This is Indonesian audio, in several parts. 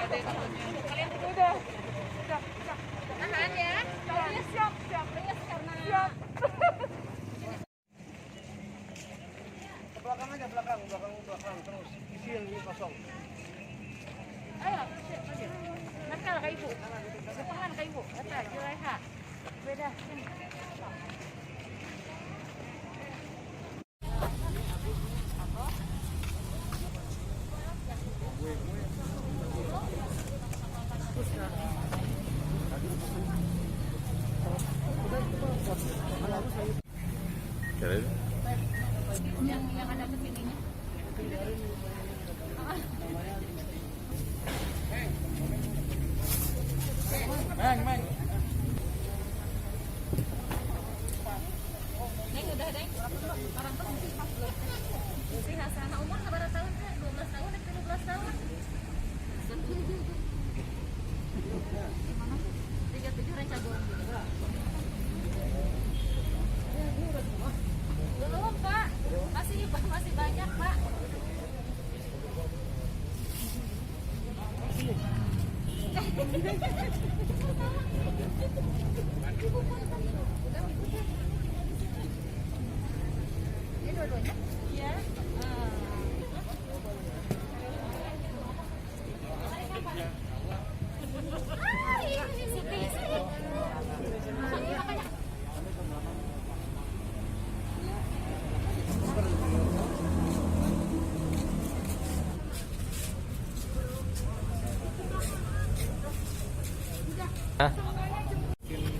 Kalian udah. Tahan ya. Siap. Rias karena siap. Ke belakang aja, belakang terus. Isi yang ini kosong. Ayo, nakal kay ibu. Depangan kay ibu. Ata, Juleha. Beda. Sini. Yang ada kesininya. Main. Neng udah deh. Orang tuh mesti pas belum. Si Hasan umur berapa tahun? 12 tahun, 13 tahun. Gimana? 37 ranca goreng juga. Belum, Pak. Masih banyak, Pak. Ini dua-duanya? Iya.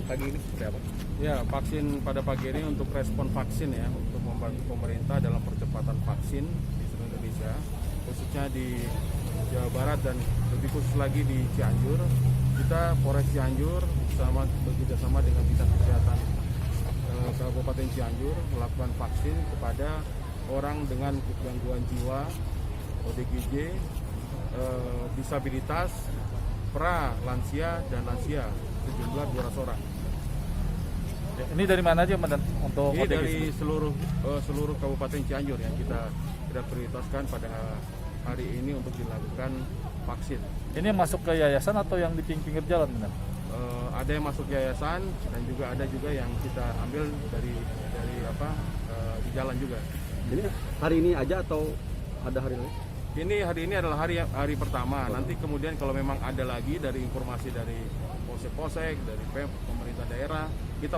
Pagi ini seperti apa? Ya, vaksin pada pagi ini untuk respon vaksin ya, untuk membantu pemerintah dalam percepatan vaksin di seluruh Indonesia, khususnya di Jawa Barat dan lebih khusus lagi di Cianjur. Kita Polres Cianjur bekerjasama dengan Dinas Kesehatan Kabupaten Cianjur melakukan vaksin kepada orang dengan gangguan jiwa, ODGJ, disabilitas, pra, lansia, dan lansia sejumlah 200 orang. Ya, ini dari mana aja untuk Ini ODGJ? dari seluruh Kabupaten Cianjur yang kita prioritaskan pada hari ini untuk dilakukan vaksin. Ini yang masuk ke yayasan atau yang di pinggir jalan, benar? Ada yang masuk yayasan dan juga ada yang kita ambil dari di jalan juga. Jadi hari ini aja atau ada hari lain? Hari ini adalah hari pertama. Nanti kemudian kalau memang ada lagi dari informasi dari polsek-polsek, dari pemerintah daerah, kita